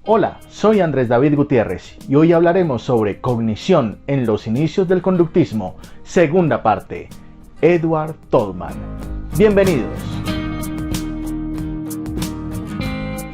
Hola, soy Andrés David Gutiérrez y hoy hablaremos sobre cognición en los inicios del conductismo, segunda parte, Edward Tolman. Bienvenidos.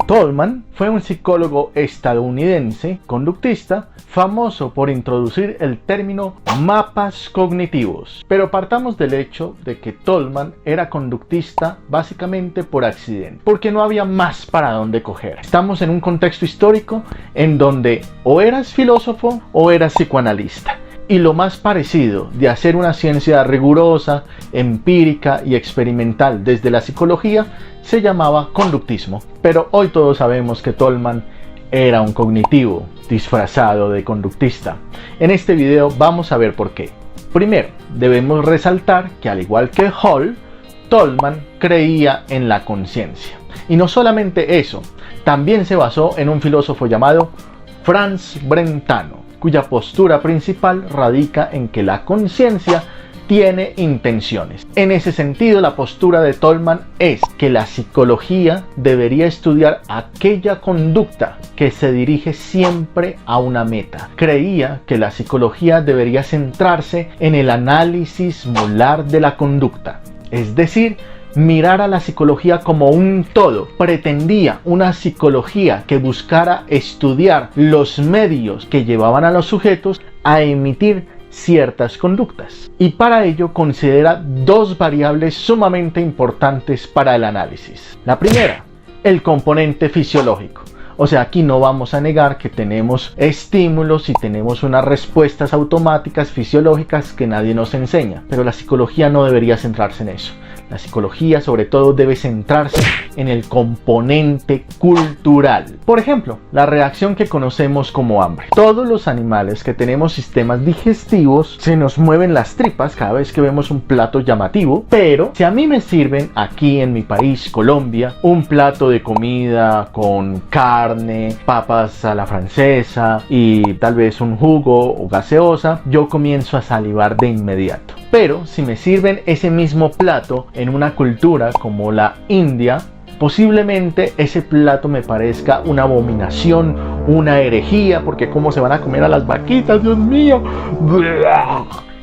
Tolman fue un psicólogo estadounidense conductista famoso por introducir el término mapas cognitivos. Pero partamos del hecho de que Tolman era conductista básicamente por accidente, porque no había más para dónde coger. Estamos en un contexto histórico en donde o eras filósofo o eras psicoanalista. Y lo más parecido de hacer una ciencia rigurosa, empírica y experimental desde la psicología se llamaba conductismo. Pero hoy todos sabemos que Tolman era un cognitivo disfrazado de conductista. En este video vamos a ver por qué. Primero, debemos resaltar que al igual que Hall, Tolman creía en la conciencia. Y no solamente eso, también se basó en un filósofo llamado Franz Brentano, cuya postura principal radica en que la conciencia tiene intenciones. En ese sentido, la postura de Tolman es que la psicología debería estudiar aquella conducta que se dirige siempre a una meta. Creía que la psicología debería centrarse en el análisis molar de la conducta, es decir, mirar a la psicología como un todo. Pretendía una psicología que buscara estudiar los medios que llevaban a los sujetos a emitir ciertas conductas. Y para ello considera dos variables sumamente importantes para el análisis. La primera, el componente fisiológico. O sea, aquí no vamos a negar que tenemos estímulos y tenemos unas respuestas automáticas fisiológicas que nadie nos enseña, pero la psicología no debería centrarse en eso. La psicología sobre todo debe centrarse en el componente cultural. Por ejemplo, la reacción que conocemos como hambre. Todos los animales que tenemos sistemas digestivos se nos mueven las tripas cada vez que vemos un plato llamativo, pero si a mí me sirven aquí en mi país, Colombia, un plato de comida con carne, papas a la francesa y tal vez un jugo o gaseosa, yo comienzo a salivar de inmediato. Pero si me sirven ese mismo plato en una cultura como la India, posiblemente ese plato me parezca una abominación, una herejía, porque cómo se van a comer a las vaquitas, Dios mío.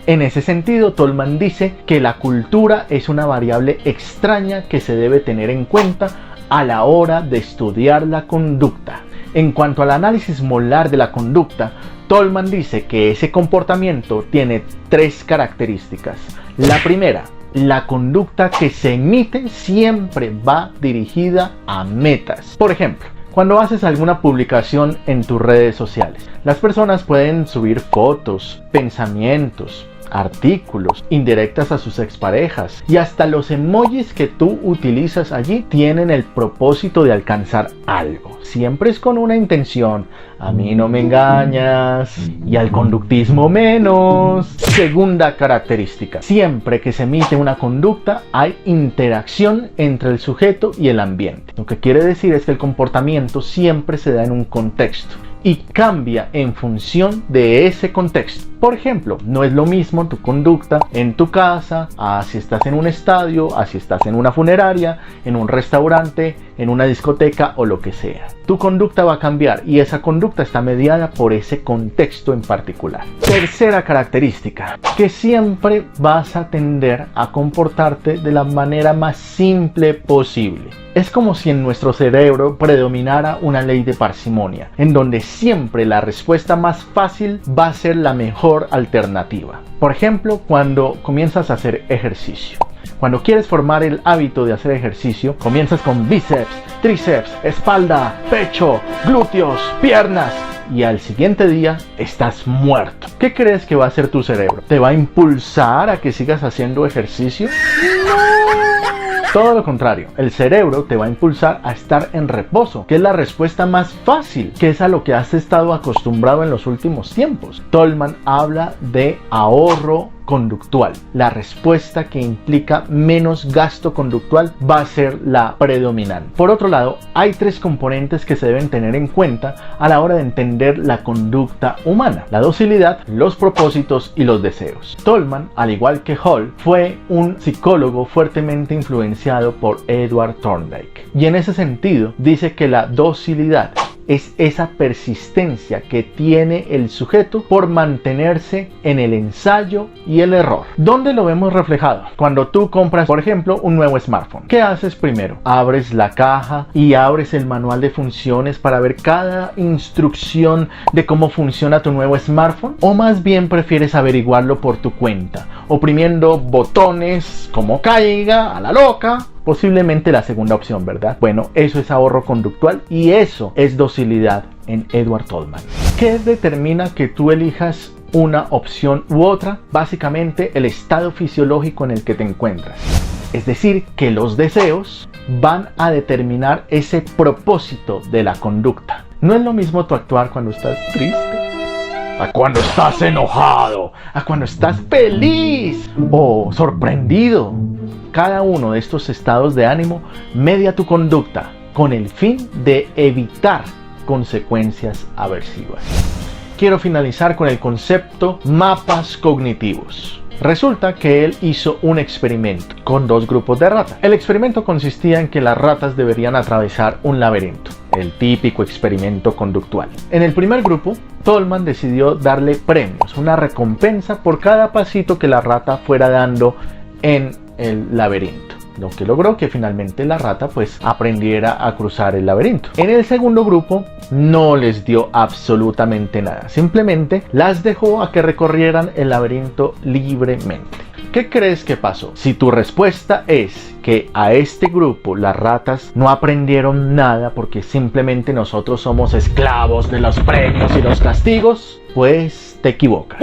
En ese sentido, Tolman dice que la cultura es una variable extraña que se debe tener en cuenta a la hora de estudiar la conducta. En cuanto al análisis molar de la conducta, Tolman dice que ese comportamiento tiene tres características. La primera, la conducta que se emite siempre va dirigida a metas. Por ejemplo, cuando haces alguna publicación en tus redes sociales, las personas pueden subir fotos, pensamientos, artículos, indirectas a sus exparejas y hasta los emojis que tú utilizas allí tienen el propósito de alcanzar algo. Siempre es con una intención. A mí no me engañas y al conductismo menos. Segunda característica. Siempre que se emite una conducta hay interacción entre el sujeto y el ambiente. Lo que quiere decir es que el comportamiento siempre se da en un contexto y cambia en función de ese contexto. Por ejemplo, no es lo mismo tu conducta en tu casa, a si estás en un estadio, a si estás en una funeraria, en un restaurante, en una discoteca o lo que sea. Tu conducta va a cambiar y esa conducta está mediada por ese contexto en particular. Tercera característica, que siempre vas a tender a comportarte de la manera más simple posible. Es como si en nuestro cerebro predominara una ley de parsimonia, en donde siempre la respuesta más fácil va a ser la mejor alternativa. Por ejemplo, cuando comienzas a hacer ejercicio. Cuando quieres formar el hábito de hacer ejercicio, comienzas con bíceps, tríceps, espalda, pecho, glúteos, piernas. Y al siguiente día estás muerto. ¿Qué crees que va a hacer tu cerebro? ¿Te va a impulsar a que sigas haciendo ejercicio? Todo lo contrario, el cerebro te va a impulsar a estar en reposo, que es la respuesta más fácil, que es a lo que has estado acostumbrado en los últimos tiempos. Tolman habla de ahorro conductual. La respuesta que implica menos gasto conductual va a ser la predominante. Por otro lado, hay tres componentes que se deben tener en cuenta a la hora de entender la conducta humana: la docilidad, los propósitos y los deseos. Tolman, al igual que Hall, fue un psicólogo fuertemente influenciado por Edward Thorndike, y en ese sentido dice que la docilidad es esa persistencia que tiene el sujeto por mantenerse en el ensayo y el error. ¿Dónde lo vemos reflejado? Cuando tú compras, por ejemplo, un nuevo smartphone. ¿Qué haces primero? Abres la caja y abres el manual de funciones para ver cada instrucción de cómo funciona tu nuevo smartphone, o más bien prefieres averiguarlo por tu cuenta, oprimiendo botones como caiga a la loca. Posiblemente la segunda opción, ¿verdad? Bueno, eso es ahorro conductual y eso es docilidad en Edward Tolman. ¿Qué determina que tú elijas una opción u otra? Básicamente el estado fisiológico en el que te encuentras. Es decir, que los deseos van a determinar ese propósito de la conducta. No es lo mismo tu actuar cuando estás triste, a cuando estás enojado, a cuando estás feliz o sorprendido. Cada uno de estos estados de ánimo media tu conducta con el fin de evitar consecuencias aversivas. Quiero finalizar con el concepto mapas cognitivos. Resulta que él hizo un experimento con 2 grupos de ratas. El experimento consistía en que las ratas deberían atravesar un laberinto, el típico experimento conductual. En el primer grupo, Tolman decidió darle premios, una recompensa por cada pasito que la rata fuera dando en el laberinto, lo que logró que finalmente la rata pues aprendiera a cruzar el laberinto. En el segundo grupo no les dio absolutamente nada, simplemente las dejó a que recorrieran el laberinto libremente. ¿Qué crees que pasó? Si tu respuesta es que a este grupo las ratas no aprendieron nada porque simplemente nosotros somos esclavos de los premios y los castigos, pues te equivocas.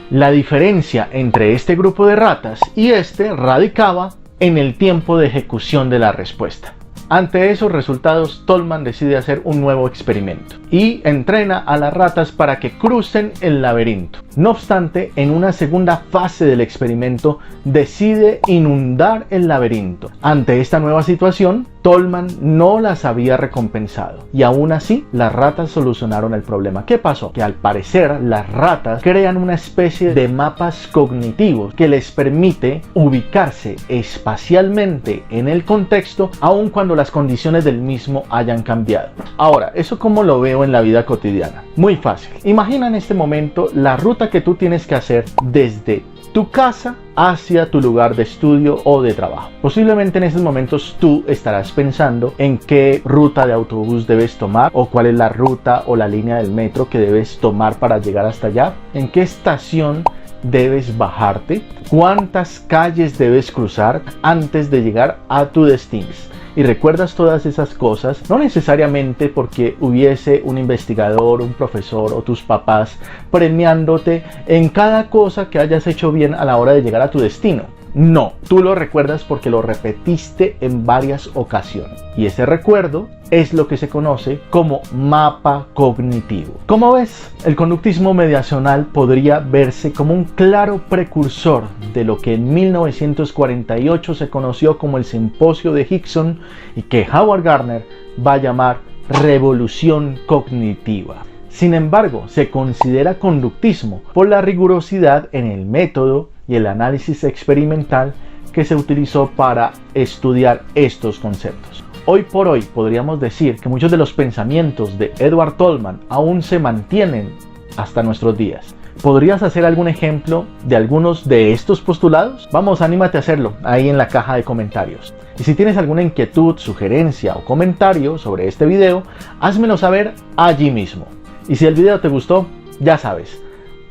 La diferencia entre este grupo de ratas y este radicaba en el tiempo de ejecución de la respuesta. Ante esos resultados, Tolman decide hacer un nuevo experimento y entrena a las ratas para que crucen el laberinto. No obstante, en una segunda fase del experimento decide inundar el laberinto. Ante esta nueva situación, Tolman no las había recompensado y aún así las ratas solucionaron el problema. ¿Qué pasó? Que al parecer las ratas crean una especie de mapas cognitivos que les permite ubicarse espacialmente en el contexto aun cuando las condiciones del mismo hayan cambiado. Ahora, ¿eso cómo lo veo en la vida cotidiana? Muy fácil. Imagina en este momento la ruta que tú tienes que hacer desde tu casa hacia tu lugar de estudio o de trabajo. Posiblemente en estos momentos tú estarás pensando en qué ruta de autobús debes tomar o cuál es la ruta o la línea del metro que debes tomar para llegar hasta allá, en qué estación debes bajarte, cuántas calles debes cruzar antes de llegar a tu destino. Y recuerdas todas esas cosas, no necesariamente porque hubiese un investigador, un profesor o tus papás premiándote en cada cosa que hayas hecho bien a la hora de llegar a tu destino. No, tú lo recuerdas porque lo repetiste en varias ocasiones. Y ese recuerdo es lo que se conoce como mapa cognitivo. Como ves, el conductismo mediacional podría verse como un claro precursor de lo que en 1948 se conoció como el Simposio de Hickson y que Howard Gardner va a llamar revolución cognitiva. Sin embargo, se considera conductismo por la rigurosidad en el método y el análisis experimental que se utilizó para estudiar estos conceptos. Hoy por hoy podríamos decir que muchos de los pensamientos de Edward Tolman aún se mantienen hasta nuestros días. ¿Podrías hacer algún ejemplo de algunos de estos postulados? Vamos, anímate a hacerlo ahí en la caja de comentarios. Y si tienes alguna inquietud, sugerencia o comentario sobre este video, házmelo saber allí mismo. Y si el video te gustó, ya sabes,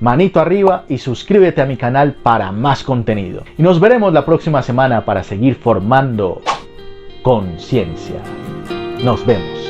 manito arriba y suscríbete a mi canal para más contenido. Y nos veremos la próxima semana para seguir formando conciencia. Nos vemos.